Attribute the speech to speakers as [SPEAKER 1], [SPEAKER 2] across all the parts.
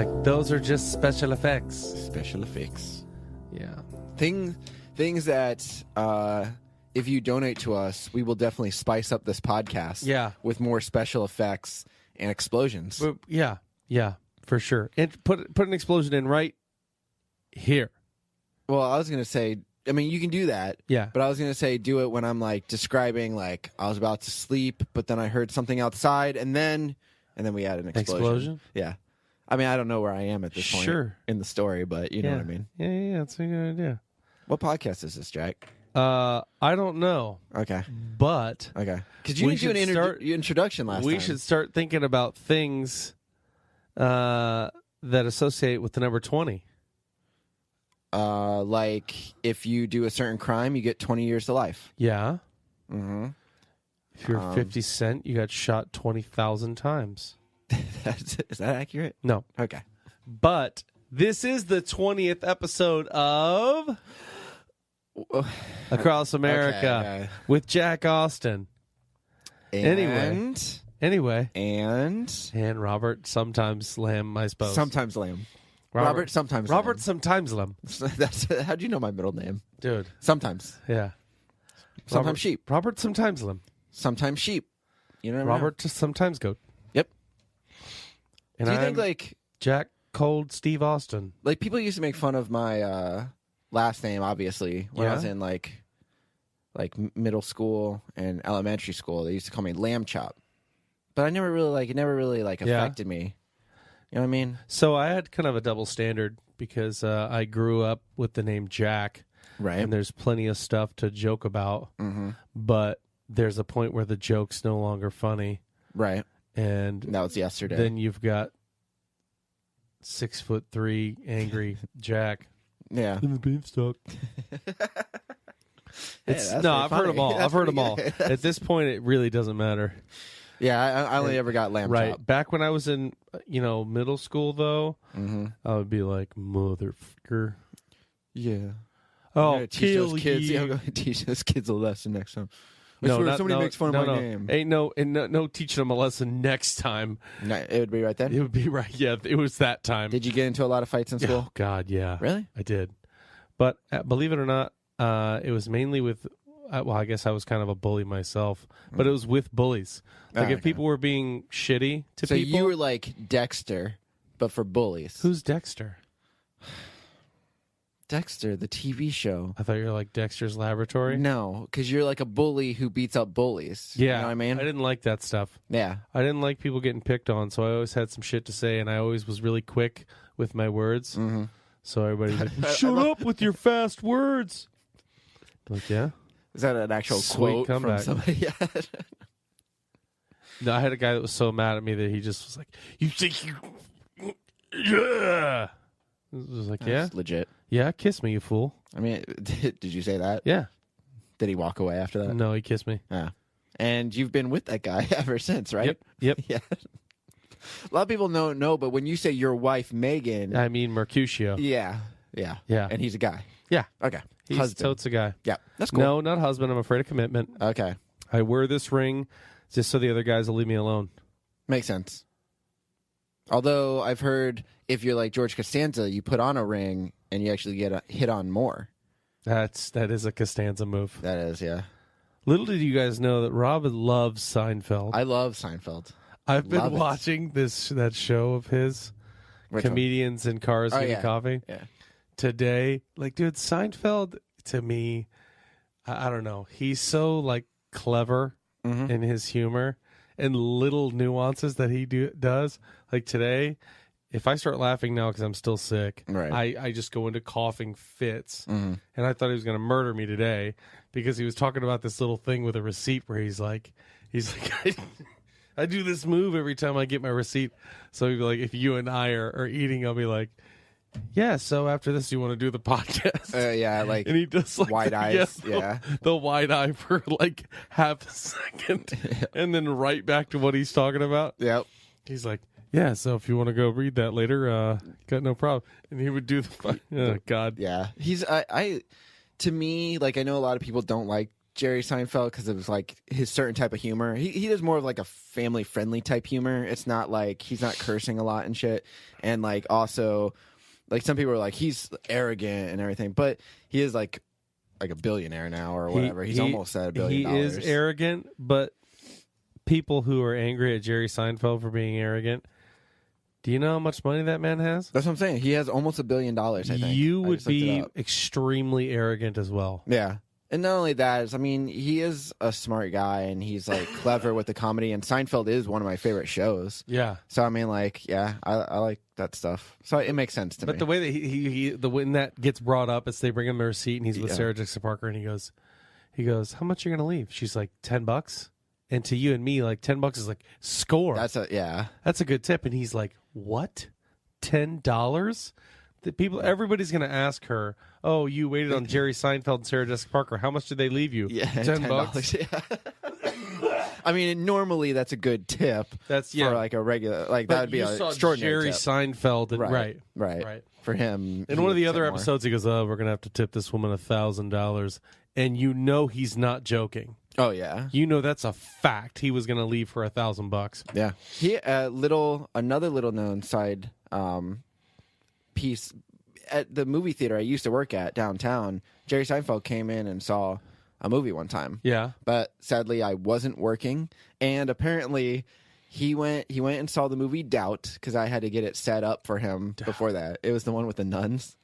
[SPEAKER 1] Like, those are just special effects.
[SPEAKER 2] Special effects.
[SPEAKER 1] Yeah.
[SPEAKER 2] Things that if you donate to us, we will definitely spice up this podcast.
[SPEAKER 1] Yeah.
[SPEAKER 2] With more special effects and explosions.
[SPEAKER 1] But yeah, for sure. And put an explosion in right here.
[SPEAKER 2] Well, I was gonna say, I mean, you can do that.
[SPEAKER 1] Yeah.
[SPEAKER 2] But I was gonna say, do it when I'm like describing, like I was about to sleep, but then I heard something outside, and then we had an explosion. Yeah. I mean, I don't know where I am at this point in the story, but you know what I mean.
[SPEAKER 1] Yeah, that's a good idea.
[SPEAKER 2] What podcast is this, Jack?
[SPEAKER 1] I don't know.
[SPEAKER 2] Okay.
[SPEAKER 1] But
[SPEAKER 2] okay, because you didn't do an introduction last time.
[SPEAKER 1] We should start thinking about things that associate with the number 20.
[SPEAKER 2] Like if you do a certain crime, you get 20 years to life.
[SPEAKER 1] Yeah.
[SPEAKER 2] Mm-hmm.
[SPEAKER 1] If you're 50 Cent, you got shot 20,000 times.
[SPEAKER 2] Is that accurate?
[SPEAKER 1] No.
[SPEAKER 2] Okay.
[SPEAKER 1] But this is the 20th episode of Across America with Jack Austin.
[SPEAKER 2] And
[SPEAKER 1] Anyway.
[SPEAKER 2] And
[SPEAKER 1] Robert sometimes Lamb, I suppose.
[SPEAKER 2] Sometimes Lamb. Robert sometimes Lamb.
[SPEAKER 1] Robert sometimes Lamb.
[SPEAKER 2] How'd you know my middle name?
[SPEAKER 1] Dude.
[SPEAKER 2] Sometimes.
[SPEAKER 1] Yeah.
[SPEAKER 2] Sometimes sheep.
[SPEAKER 1] Robert sometimes Lamb.
[SPEAKER 2] Sometimes sheep. You know.
[SPEAKER 1] Robert just sometimes goat.
[SPEAKER 2] Yep.
[SPEAKER 1] And
[SPEAKER 2] do you think like
[SPEAKER 1] Jack Cold Steve Austin?
[SPEAKER 2] Like people used to make fun of my last name, obviously, when I was in like middle school and elementary school. They used to call me Lamb Chop, but it never really affected me. You know what I mean?
[SPEAKER 1] So I had kind of a double standard because I grew up with the name Jack,
[SPEAKER 2] right?
[SPEAKER 1] And there's plenty of stuff to joke about, but there's a point where the joke's no longer funny,
[SPEAKER 2] right?
[SPEAKER 1] And
[SPEAKER 2] that was yesterday.
[SPEAKER 1] Then you've got 6'3" angry Jack.
[SPEAKER 2] Yeah.
[SPEAKER 1] In the beanstalk.
[SPEAKER 2] I've
[SPEAKER 1] heard them all. I've heard them all. At this point, it really doesn't matter.
[SPEAKER 2] Yeah, I only ever got Lamb
[SPEAKER 1] right.
[SPEAKER 2] Chop.
[SPEAKER 1] Back when I was in, middle school, though, I would be like, motherfucker.
[SPEAKER 2] Yeah.
[SPEAKER 1] Oh,
[SPEAKER 2] teach those kids. I'm going to teach those kids a lesson next time. Somebody makes fun of my name.
[SPEAKER 1] Ain't no teaching them a lesson next time.
[SPEAKER 2] No, it would be right then?
[SPEAKER 1] It would be right. Yeah, it was that time.
[SPEAKER 2] Did you get into a lot of fights in school?
[SPEAKER 1] Oh, God, yeah.
[SPEAKER 2] Really?
[SPEAKER 1] I did. But believe it or not, it was mainly with, I guess I was kind of a bully myself, but it was with bullies. Like if people were being shitty to people.
[SPEAKER 2] So you were like Dexter, but for bullies.
[SPEAKER 1] Who's Dexter?
[SPEAKER 2] Dexter, the TV show.
[SPEAKER 1] I thought you were like Dexter's Laboratory.
[SPEAKER 2] No, because you're like a bully who beats up bullies.
[SPEAKER 1] Yeah.
[SPEAKER 2] You know what I mean?
[SPEAKER 1] I didn't like that stuff.
[SPEAKER 2] Yeah.
[SPEAKER 1] I didn't like people getting picked on, so I always had some shit to say, and I always was really quick with my words.
[SPEAKER 2] Mm-hmm.
[SPEAKER 1] So everybody's like, shut up with your fast words. Like, yeah.
[SPEAKER 2] Is that an actual
[SPEAKER 1] Sweet
[SPEAKER 2] quote
[SPEAKER 1] comeback.
[SPEAKER 2] from somebody?
[SPEAKER 1] No, I had a guy that was so mad at me that he just was like, you think you... Yeah. I was like, yeah?
[SPEAKER 2] That's legit.
[SPEAKER 1] Yeah, kiss me, you fool.
[SPEAKER 2] I mean, did you say that?
[SPEAKER 1] Yeah.
[SPEAKER 2] Did he walk away after that?
[SPEAKER 1] No, he kissed me.
[SPEAKER 2] Yeah. And you've been with that guy ever since, right?
[SPEAKER 1] Yep.
[SPEAKER 2] Yeah. A lot of people don't know, but when you say your wife, Megan...
[SPEAKER 1] I mean Mercutio.
[SPEAKER 2] Yeah. And he's a guy.
[SPEAKER 1] Yeah.
[SPEAKER 2] Okay.
[SPEAKER 1] He's
[SPEAKER 2] husband.
[SPEAKER 1] totes a guy.
[SPEAKER 2] Yeah. That's cool.
[SPEAKER 1] No, not husband. I'm afraid of commitment.
[SPEAKER 2] Okay.
[SPEAKER 1] I wear this ring just so the other guys will leave me alone.
[SPEAKER 2] Makes sense. Although I've heard if you're like George Costanza, you put on a ring and you actually get hit on more.
[SPEAKER 1] That is a Costanza move.
[SPEAKER 2] That is, yeah.
[SPEAKER 1] Little did you guys know that Rob loves Seinfeld.
[SPEAKER 2] I love Seinfeld.
[SPEAKER 1] I've been watching that show of his,
[SPEAKER 2] Which
[SPEAKER 1] comedians in cars getting coffee.
[SPEAKER 2] Yeah.
[SPEAKER 1] Today, like, dude, Seinfeld to me, I don't know. He's so like clever in his humor and little nuances that he does. Like today, if I start laughing now because I'm still sick,
[SPEAKER 2] right.
[SPEAKER 1] I just go into coughing fits. And I thought he was going to murder me today because he was talking about this little thing with a receipt where he's like, I do this move every time I get my receipt. So he'd be like, if you and I are eating, I'll be like, yeah, so after this, you want to do the podcast?
[SPEAKER 2] Yeah, like,
[SPEAKER 1] and he does like
[SPEAKER 2] wide eyes.
[SPEAKER 1] The wide eye for like half a second, and then right back to what he's talking about.
[SPEAKER 2] Yep.
[SPEAKER 1] He's like, yeah, so if you want to go read that later, got no problem. And he would do the oh God.
[SPEAKER 2] Yeah. He's, to me, like, I know a lot of people don't like Jerry Seinfeld because it was like his certain type of humor. He does more of like a family friendly type humor. It's not like he's not cursing a lot and shit. And like also, like some people are like he's arrogant and everything, but he is like a billionaire now or whatever. He's almost at $1 billion.
[SPEAKER 1] He is arrogant, but people who are angry at Jerry Seinfeld for being arrogant. Do you know how much money that man has?
[SPEAKER 2] That's what I'm saying. He has almost $1 billion. I think
[SPEAKER 1] you would be extremely arrogant as well.
[SPEAKER 2] Yeah. And not only that, I mean, he is a smart guy and he's like clever with the comedy. And Seinfeld is one of my favorite shows.
[SPEAKER 1] Yeah.
[SPEAKER 2] So I mean, like, yeah, I like that stuff. So it makes sense to me.
[SPEAKER 1] But the way that when that gets brought up, it's they bring him a receipt and he's with Sarah Jessica Parker and he goes, how much are you gonna leave? She's like $10, and to you and me, like $10 is like score. That's a good tip. And he's like, what? $10? Everybody's gonna ask her, oh, you waited on Jerry Seinfeld and Sarah Jessica Parker. How much did they leave you?
[SPEAKER 2] Yeah,
[SPEAKER 1] $10.
[SPEAKER 2] Yeah. I mean, normally that's a good tip.
[SPEAKER 1] That's
[SPEAKER 2] for like a regular, like that would be an extraordinary
[SPEAKER 1] Jerry
[SPEAKER 2] tip.
[SPEAKER 1] Seinfeld, and,
[SPEAKER 2] right. For him,
[SPEAKER 1] in one of the other episodes, he goes, "Oh, we're gonna have to tip this woman $1,000," and you know he's not joking.
[SPEAKER 2] Oh yeah,
[SPEAKER 1] you know that's a fact. He was gonna leave for $1,000.
[SPEAKER 2] Yeah, another little known side piece at the movie theater I used to work at downtown. Jerry Seinfeld came in and saw a movie one time.
[SPEAKER 1] Yeah,
[SPEAKER 2] but sadly I wasn't working, and apparently he went and saw the movie Doubt because I had to get it set up for him before that. It was the one with the nuns,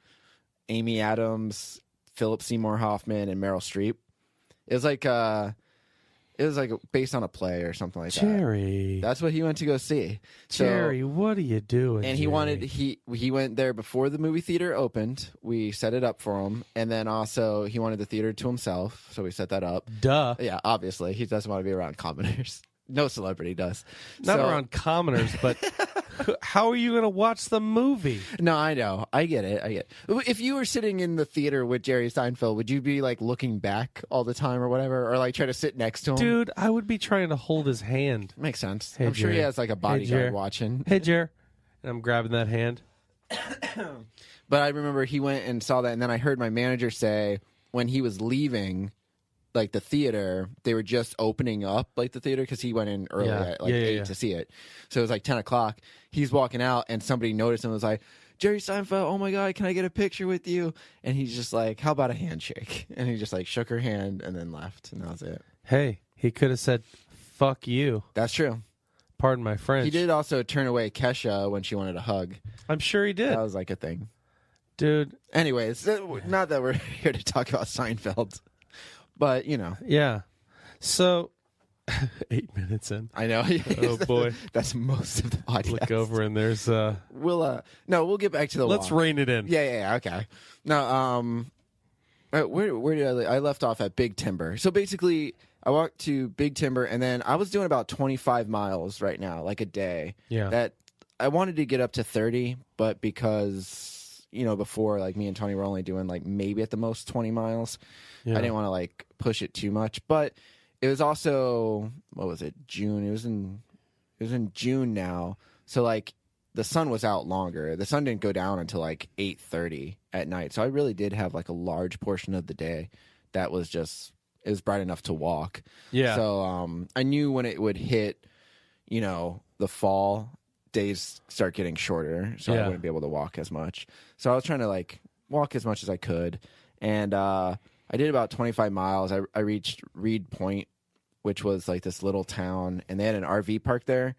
[SPEAKER 2] Amy Adams, Philip Seymour Hoffman, and Meryl Streep. It was like based on a play or something like that.
[SPEAKER 1] Jerry,
[SPEAKER 2] that's what he went to go see.
[SPEAKER 1] Jerry, what are you doing?
[SPEAKER 2] And he went there before the movie theater opened. We set it up for him, and then also he wanted the theater to himself, so we set that up.
[SPEAKER 1] Duh.
[SPEAKER 2] Yeah, obviously he doesn't want to be around commoners. No celebrity does.
[SPEAKER 1] Not around commoners, but how are you going to watch the movie?
[SPEAKER 2] No, I know. I get it. If you were sitting in the theater with Jerry Seinfeld, would you be like looking back all the time or whatever? Or like try to sit next to him?
[SPEAKER 1] Dude, I would be trying to hold his hand.
[SPEAKER 2] Makes sense.
[SPEAKER 1] Hey,
[SPEAKER 2] I'm sure he has like a bodyguard watching.
[SPEAKER 1] Hey, Jer. And I'm grabbing that hand.
[SPEAKER 2] But I remember he went and saw that, and then I heard my manager say when he was leaving like the theater, they were just opening up like the theater because he went in early at like 8 to see it. So it was like 10 o'clock. He's walking out and somebody noticed him and was like, Jerry Seinfeld, oh my God, can I get a picture with you? And he's just like, how about a handshake? And he just like shook her hand and then left. And that was it.
[SPEAKER 1] Hey, he could have said, fuck you.
[SPEAKER 2] That's true.
[SPEAKER 1] Pardon my French.
[SPEAKER 2] He did also turn away Kesha when she wanted a hug.
[SPEAKER 1] I'm sure he did.
[SPEAKER 2] That was like a thing.
[SPEAKER 1] Dude.
[SPEAKER 2] Anyways, not that we're here to talk about Seinfeld. But, you know.
[SPEAKER 1] Yeah. So, 8 minutes in.
[SPEAKER 2] I know.
[SPEAKER 1] Oh, boy.
[SPEAKER 2] That's most of the podcast.
[SPEAKER 1] Look over and there's...
[SPEAKER 2] we'll get back to the
[SPEAKER 1] Let's
[SPEAKER 2] walk.
[SPEAKER 1] rein it in.
[SPEAKER 2] Yeah, okay. Now, where did I leave? I left off at Big Timber. So, basically, I walked to Big Timber, and then I was doing about 25 miles right now, like a day.
[SPEAKER 1] Yeah.
[SPEAKER 2] That I wanted to get up to 30, but because, you know, before, like, me and Tony were only doing, like, maybe at the most 20 miles. Yeah. I didn't want to like push it too much, but it was also June. It was in June now, so like the sun was out longer. The sun didn't go down until like 8:30 at night, so I really did have like a large portion of the day that was just it was bright enough to walk.
[SPEAKER 1] Yeah.
[SPEAKER 2] So I knew when it would hit, you know, the fall, days start getting shorter, so I wouldn't be able to walk as much. So I was trying to like walk as much as I could, and I did about 25 miles. I reached Reed Point, which was like this little town, and they had an RV park there.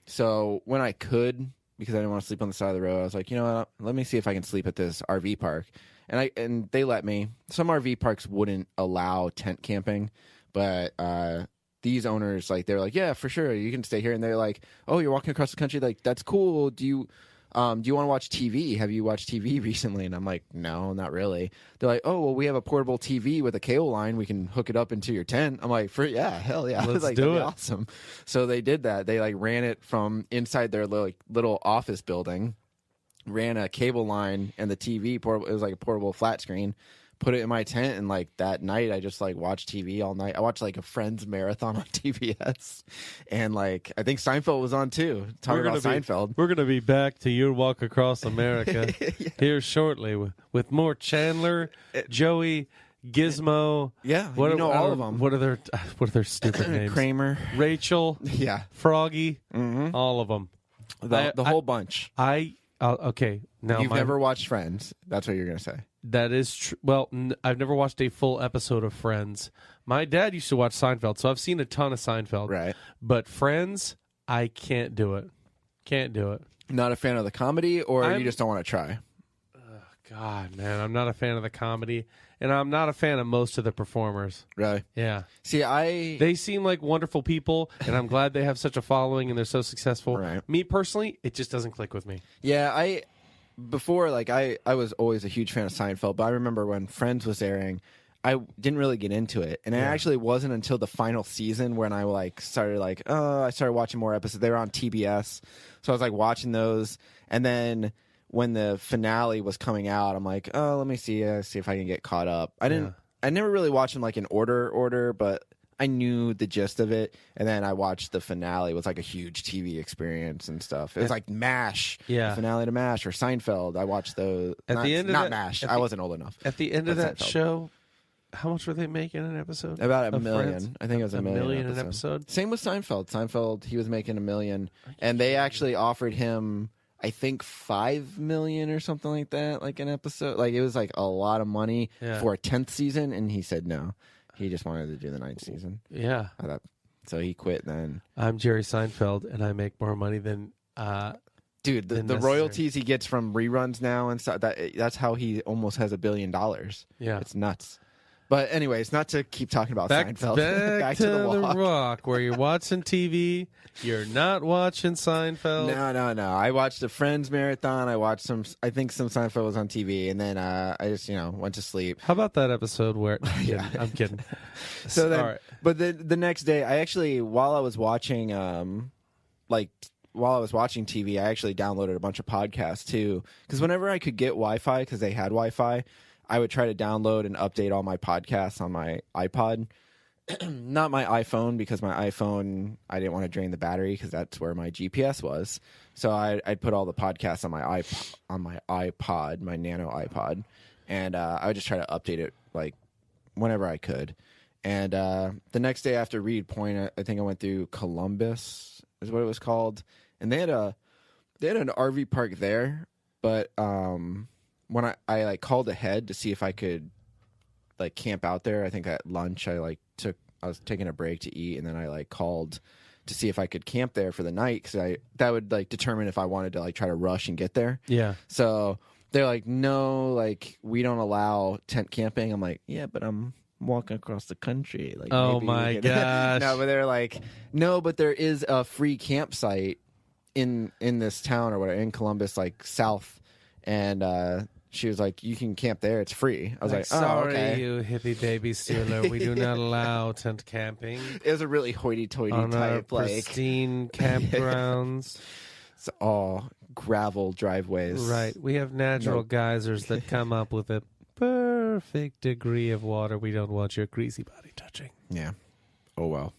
[SPEAKER 2] So when I could, because I didn't want to sleep on the side of the road, I was like, you know what? Let me see if I can sleep at this RV park. And they let me. Some RV parks wouldn't allow tent camping, but these owners, like, they're like, yeah, for sure, you can stay here. And they're like, oh, you're walking across the country? Like, that's cool. Do you want to watch TV? Have you watched TV recently? And I'm like, no, not really. They're like, oh, well, we have a portable TV with a cable line. We can hook it up into your tent. I'm like, hell yeah.
[SPEAKER 1] Let's
[SPEAKER 2] like,
[SPEAKER 1] do it.
[SPEAKER 2] Awesome. So they did that. They like ran it from inside their little office building, ran a cable line and the TV portable. It was like a portable flat screen. Put it in my tent, and like that night I just like watched TV all night. I watched like a Friends marathon on TBS, and like I think Seinfeld was on too. Talking about Seinfeld.
[SPEAKER 1] We're gonna be back to Your Walk Across America here shortly with more Chandler, Joey, Gizmo.
[SPEAKER 2] Yeah, you know all of them.
[SPEAKER 1] What are their stupid names?
[SPEAKER 2] Kramer.
[SPEAKER 1] Rachel.
[SPEAKER 2] Yeah.
[SPEAKER 1] Froggy. All of them.
[SPEAKER 2] The whole bunch.
[SPEAKER 1] Okay. Now
[SPEAKER 2] You've never watched Friends. That's what you're going to say.
[SPEAKER 1] That is true. Well, I've never watched a full episode of Friends. My dad used to watch Seinfeld, so I've seen a ton of Seinfeld.
[SPEAKER 2] Right.
[SPEAKER 1] But Friends, I can't do it. Can't do it.
[SPEAKER 2] Not a fan of the comedy, or you just don't want to try?
[SPEAKER 1] God, man, I'm not a fan of the comedy, and I'm not a fan of most of the performers.
[SPEAKER 2] Really?
[SPEAKER 1] Yeah.
[SPEAKER 2] See,
[SPEAKER 1] they seem like wonderful people, and I'm glad they have such a following and they're so successful.
[SPEAKER 2] Right.
[SPEAKER 1] Me personally, it just doesn't click with me.
[SPEAKER 2] Yeah, I was always a huge fan of Seinfeld, but I remember when Friends was airing, I didn't really get into it, and it actually wasn't until the final season when I started watching more episodes. They were on TBS, so I was watching those, and then when the finale was coming out, I'm like, oh, let me see if I can get caught up. I never really watched them in order, but I knew the gist of it, and then I watched the finale. It was a huge TV experience and stuff. It was like MASH, the finale to MASH, or Seinfeld. I watched those. Not MASH. I wasn't old enough.
[SPEAKER 1] At the end of that show, how much were they making an episode?
[SPEAKER 2] About $1 million.
[SPEAKER 1] Friends?
[SPEAKER 2] I think it was $1 million
[SPEAKER 1] an episode.
[SPEAKER 2] Same with Seinfeld. Seinfeld, he was making $1 million, and they actually offered him, I think, $5 million or something like that, an episode. It was a lot of money for a 10th season, and he said no. He just wanted to do the 9th season.
[SPEAKER 1] Yeah.
[SPEAKER 2] So he quit then.
[SPEAKER 1] I'm Jerry Seinfeld, and I make more money than
[SPEAKER 2] dude, the royalties he gets from reruns now and stuff, that's how he almost has $1 billion.
[SPEAKER 1] Yeah.
[SPEAKER 2] It's nuts. But anyways, not to keep talking about Seinfeld.
[SPEAKER 1] Back to the Rock, where you're watching TV, you're not watching Seinfeld.
[SPEAKER 2] No. I watched the Friends marathon. I watched I think some Seinfeld was on TV, and then I just went to sleep.
[SPEAKER 1] How about that episode where? I'm kidding.
[SPEAKER 2] So then, but the next day, I actually, while I was watching TV, I actually downloaded a bunch of podcasts too, because whenever I could get Wi-Fi, because they had Wi-Fi, I would try to download and update all my podcasts on my iPod. Not my iPhone, because my iPhone, I didn't want to drain the battery because that's where my GPS was. So I'd put all the podcasts on my iPod, my Nano iPod, and I would just try to update it whenever I could. And the next day after Reed Point, I think I went through Columbus, is what it was called, and they had an RV park there, but when I called ahead to see if I could camp out there. I think at lunch I was taking a break to eat, and then I called to see if I could camp there for the night, because that would determine if I wanted to try to rush and get there.
[SPEAKER 1] Yeah.
[SPEAKER 2] So they're like, no, we don't allow tent camping. I'm like, yeah, but I'm walking across the country.
[SPEAKER 1] Oh my gosh.
[SPEAKER 2] No, but they're like, no, but there is a free campsite in this town or whatever, in Columbus, south, and she was like, you can camp there. It's free. I was like, oh,
[SPEAKER 1] sorry,
[SPEAKER 2] okay.
[SPEAKER 1] you hippie baby stealer. We do not allow tent camping.
[SPEAKER 2] It was a really hoity-toity
[SPEAKER 1] on
[SPEAKER 2] type,
[SPEAKER 1] our pristine campgrounds.
[SPEAKER 2] It's all gravel driveways.
[SPEAKER 1] Right. We have natural geysers that come up with a perfect degree of water. We don't want your greasy body touching.
[SPEAKER 2] Yeah. Oh, well.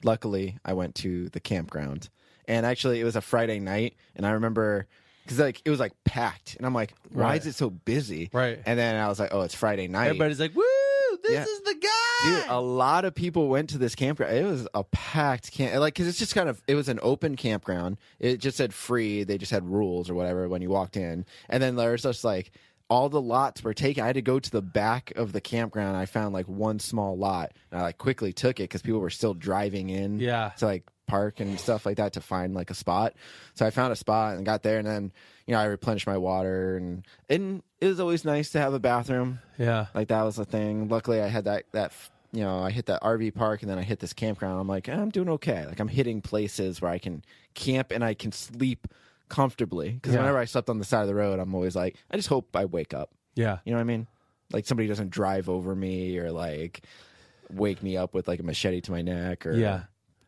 [SPEAKER 2] Luckily, I went to the campground. And actually, it was a Friday night, and I remember, because it was packed, and I'm like, why is it so busy?
[SPEAKER 1] Right.
[SPEAKER 2] And then I was like, oh, it's Friday night.
[SPEAKER 1] Everybody's like, woo, this is the guy.
[SPEAKER 2] Dude, a lot of people went to this campground. It was a packed camp, because it's just it was an open campground. It just said free. They just had rules or whatever when you walked in, and then there's just all the lots were taken. I had to go to the back of the campground. I found one small lot, and I quickly took it because people were still driving in.
[SPEAKER 1] Yeah.
[SPEAKER 2] To park and stuff like that to find a spot. So I found a spot and got there, and then I replenished my water, and it was always nice to have a bathroom.
[SPEAKER 1] Yeah.
[SPEAKER 2] That was the thing. Luckily I had that I hit that RV park, and then I hit this campground. I'm like, I'm doing okay. I'm hitting places where I can camp and I can sleep comfortably, because whenever I slept on the side of the road, I'm always I just hope I wake up.
[SPEAKER 1] Yeah.
[SPEAKER 2] You know what I mean? Somebody doesn't drive over me or wake me up with a machete to my neck, or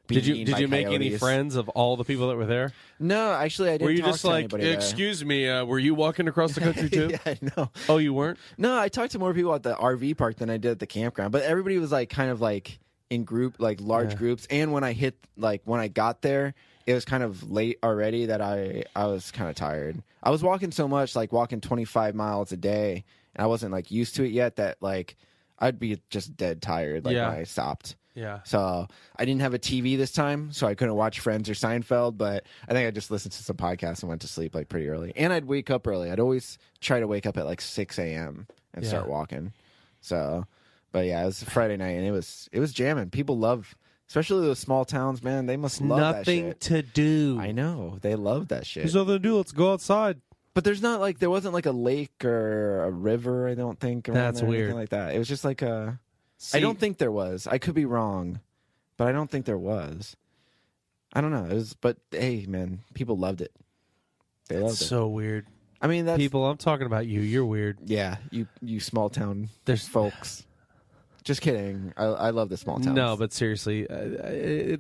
[SPEAKER 1] Did you make any friends of all the people that were there?
[SPEAKER 2] No, actually, I didn't.
[SPEAKER 1] Were you
[SPEAKER 2] talk
[SPEAKER 1] just
[SPEAKER 2] to anybody there.
[SPEAKER 1] excuse me, were you walking across the country too?
[SPEAKER 2] Yeah, no.
[SPEAKER 1] Oh, you weren't?
[SPEAKER 2] No, I talked to more people at the RV park than I did at the campground, but everybody was in group, large groups. And when I when I got there, it was kind of late already that I was kind of tired. I was walking so much, walking 25 miles a day, and I wasn't used to it yet, that I'd be just dead tired when I stopped.
[SPEAKER 1] Yeah.
[SPEAKER 2] So I didn't have a TV this time, so I couldn't watch Friends or Seinfeld, but I think I just listened to some podcasts and went to sleep like pretty early. And I'd wake up early. I'd always try to wake up at like 6 a.m. and start walking. So, but yeah, it was a Friday night and it was jamming. People love, especially those small towns, man. They must love that shit.
[SPEAKER 1] Nothing to do.
[SPEAKER 2] I know. They love that shit.
[SPEAKER 1] There's nothing to do. Let's go outside.
[SPEAKER 2] But there wasn't like a lake or a river, I don't think.
[SPEAKER 1] That's weird.
[SPEAKER 2] Anything like that. It was just like I don't think there was. I could be wrong, but I don't think there was. I don't know. But hey, man, people loved it. They loved it.
[SPEAKER 1] So weird.
[SPEAKER 2] I mean, that's
[SPEAKER 1] people. I'm talking about you. You're weird.
[SPEAKER 2] Yeah, you small town. There's folks. Just kidding. I love the small towns.
[SPEAKER 1] No, but seriously,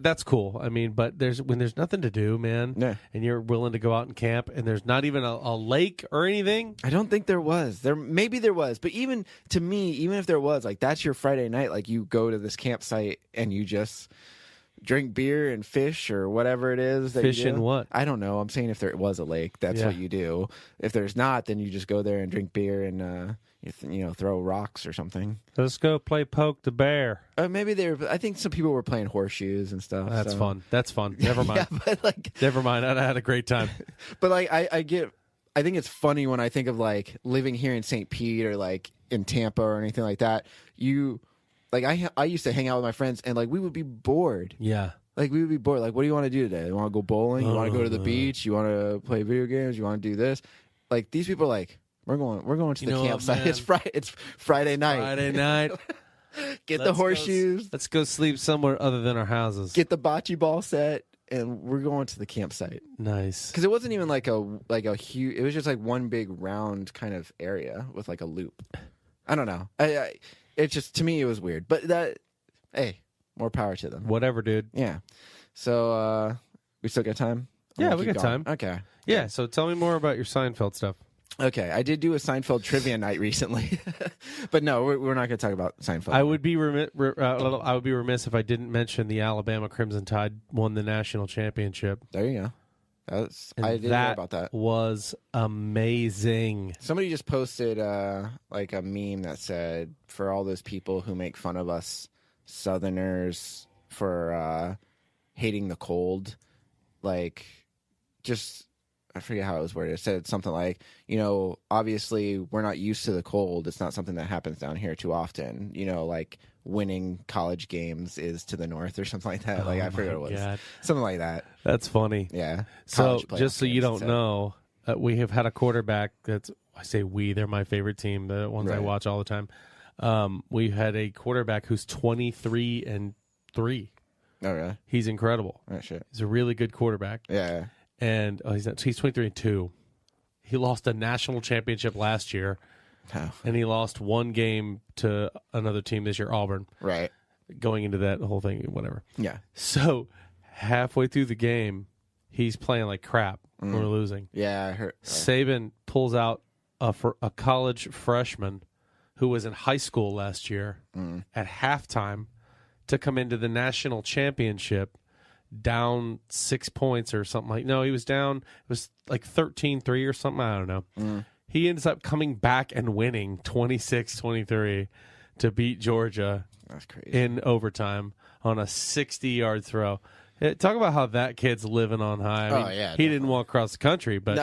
[SPEAKER 1] that's cool. I mean, but when there's nothing to do, man, and you're willing to go out and camp, and there's not even a lake or anything.
[SPEAKER 2] I don't think there was. Maybe there was, but even to me, even if there was, like that's your Friday night. Like you go to this campsite and you just drink beer and fish or whatever it is.
[SPEAKER 1] Fish and what?
[SPEAKER 2] I don't know. I'm saying if there was a lake, that's what you do. If there's not, then you just go there and drink beer and throw rocks or something.
[SPEAKER 1] Let's go play poke the bear.
[SPEAKER 2] Maybe I think some people were playing horseshoes and stuff.
[SPEAKER 1] That's fun. That's fun. Never mind.
[SPEAKER 2] but
[SPEAKER 1] never mind. I had a great time.
[SPEAKER 2] But like I think it's funny when I think of like living here in St. Pete or like in Tampa or anything like that. I used to hang out with my friends and like we would be bored.
[SPEAKER 1] Yeah.
[SPEAKER 2] Like we would be bored. Like, what do you want to do today? You want to go bowling? You want to go to the beach? You want to play video games? You want to do this? Like these people are like, we're going to the campsite. It's Friday night.
[SPEAKER 1] Friday night.
[SPEAKER 2] Get the horseshoes.
[SPEAKER 1] Let's go sleep somewhere other than our houses.
[SPEAKER 2] Get the bocce ball set, and we're going to the campsite.
[SPEAKER 1] Nice.
[SPEAKER 2] Because it wasn't even like a huge. It was just like one big round kind of area with like a loop. I don't know. It just to me it was weird, but hey, more power to them.
[SPEAKER 1] Whatever, dude.
[SPEAKER 2] Yeah. So we still got time.
[SPEAKER 1] Yeah, we got time.
[SPEAKER 2] Okay.
[SPEAKER 1] Yeah. So tell me more about your Seinfeld stuff.
[SPEAKER 2] Okay, I did do a Seinfeld trivia night recently, but no, we're not going to talk about Seinfeld.
[SPEAKER 1] I would be remiss if I didn't mention the Alabama Crimson Tide won the national championship.
[SPEAKER 2] There you go. I didn't know about that.
[SPEAKER 1] Was amazing.
[SPEAKER 2] Somebody just posted like a meme that said, "For all those people who make fun of us Southerners for hating the cold, like just." I forget how it was worded. It said something like, obviously we're not used to the cold. It's not something that happens down here too often. Like winning college games is to the north or something like that. Like I forget what it was. God. Something like that.
[SPEAKER 1] That's funny.
[SPEAKER 2] Yeah.
[SPEAKER 1] So just so you don't know, we have had a quarterback I say we, they're my favorite team, the ones I watch all the time. We had a quarterback who's 23-3. Oh,
[SPEAKER 2] really?
[SPEAKER 1] He's incredible.
[SPEAKER 2] Oh, shit.
[SPEAKER 1] He's a really good quarterback.
[SPEAKER 2] Yeah.
[SPEAKER 1] And he's 23-2. He lost a national championship last year, and he lost one game to another team this year, Auburn.
[SPEAKER 2] Right.
[SPEAKER 1] Going into that whole thing, whatever.
[SPEAKER 2] Yeah.
[SPEAKER 1] So halfway through the game, he's playing like crap. We're losing.
[SPEAKER 2] Yeah, I heard.
[SPEAKER 1] Saban pulls out a college freshman who was in high school last year at halftime to come into the national championship down 6 points or something like. No, he was down. It was like 13-3 or something. I don't know. He ends up coming back and winning 26-23 to beat Georgia.
[SPEAKER 2] That's crazy.
[SPEAKER 1] In overtime on a 60-yard throw. Talk about how that kid's living on high. I mean, he didn't walk across the country, but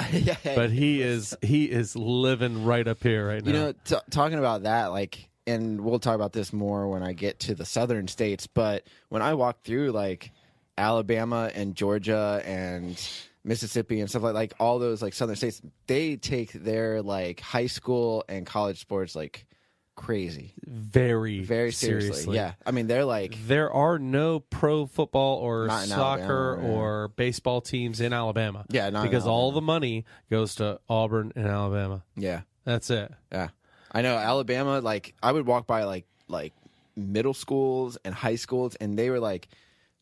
[SPEAKER 1] but he is living right up here right now.
[SPEAKER 2] Talking about that, like, and we'll talk about this more when I get to the southern states. But when I walk through like Alabama and Georgia and Mississippi and stuff like all those like southern states, they take their like high school and college sports like crazy,
[SPEAKER 1] very,
[SPEAKER 2] very seriously. Yeah, I mean they're like
[SPEAKER 1] there are no pro football or soccer or baseball teams in Alabama.
[SPEAKER 2] Yeah,
[SPEAKER 1] because all the money goes to Auburn and Alabama.
[SPEAKER 2] Yeah,
[SPEAKER 1] that's it.
[SPEAKER 2] Yeah, I know Alabama. Like I would walk by like middle schools and high schools, and they were like.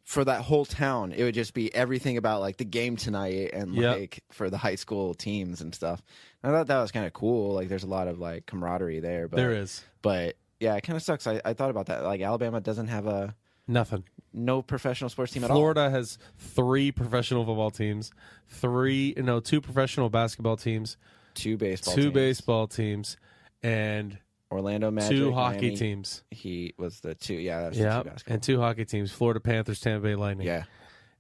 [SPEAKER 2] For that whole town, it would just be everything about like the game tonight and like for the high school teams and stuff. And I thought that was kind of cool. Like there's a lot of like camaraderie there. But,
[SPEAKER 1] there is.
[SPEAKER 2] But yeah, it kind of sucks. I thought about that. Like Alabama doesn't have no professional sports team at all.
[SPEAKER 1] Florida has 3 professional football teams, 2 professional basketball teams,
[SPEAKER 2] 2 baseball
[SPEAKER 1] teams, and
[SPEAKER 2] Orlando Magic.
[SPEAKER 1] 2 hockey
[SPEAKER 2] Miami
[SPEAKER 1] teams.
[SPEAKER 2] Heat was the 2. Yeah, that was
[SPEAKER 1] Yeah,
[SPEAKER 2] the 2 basketball.
[SPEAKER 1] and 2 hockey teams. Florida Panthers, Tampa Bay Lightning.
[SPEAKER 2] Yeah.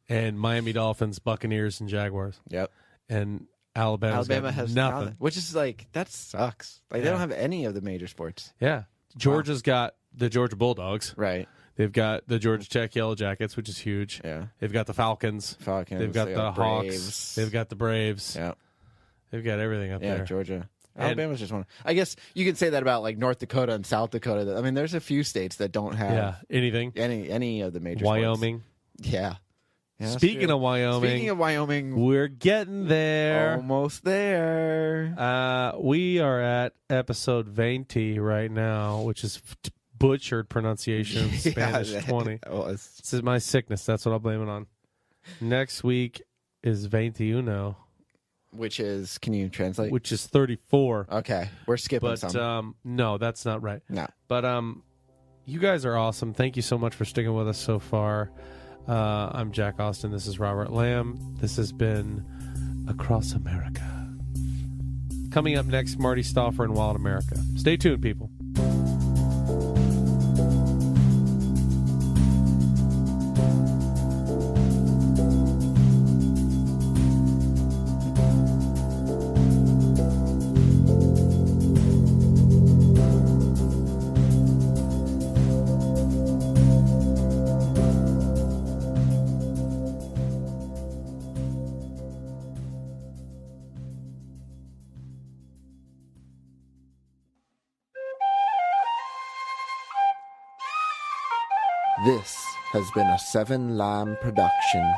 [SPEAKER 1] And Miami Dolphins, Buccaneers, and Jaguars.
[SPEAKER 2] Yep.
[SPEAKER 1] And Alabama
[SPEAKER 2] has
[SPEAKER 1] nothing.
[SPEAKER 2] which is like, that sucks. Like, they don't have any of the major sports.
[SPEAKER 1] Yeah. Georgia's got the Georgia Bulldogs.
[SPEAKER 2] Right.
[SPEAKER 1] They've got the Georgia Tech Yellow Jackets, which is huge.
[SPEAKER 2] Yeah.
[SPEAKER 1] They've got the Falcons. They've got the Hawks.
[SPEAKER 2] Braves.
[SPEAKER 1] They've got the Braves.
[SPEAKER 2] Yeah.
[SPEAKER 1] They've got everything up there.
[SPEAKER 2] Yeah, Georgia. Alabama's just one. I guess you could say that about like North Dakota and South Dakota. I mean, there's a few states that don't have
[SPEAKER 1] anything.
[SPEAKER 2] Any of the major
[SPEAKER 1] Wyoming.
[SPEAKER 2] Sports. Yeah.
[SPEAKER 1] Speaking of Wyoming, we're getting there.
[SPEAKER 2] Almost there.
[SPEAKER 1] We are at episode 20 right now, which is butchered pronunciation of Spanish 20. This is my sickness. That's what I'll blame it on. Next week is 21.
[SPEAKER 2] Which is, can you translate?
[SPEAKER 1] Which is 34.
[SPEAKER 2] Okay. We're skipping some.
[SPEAKER 1] No, that's not right.
[SPEAKER 2] No.
[SPEAKER 1] But you guys are awesome. Thank you so much for sticking with us so far. I'm Jack Austin. This is Robert Lamb. This has been Across America. Coming up next, Marty Stauffer and Wild America. Stay tuned, people.
[SPEAKER 2] This has been a 7 Lamb production.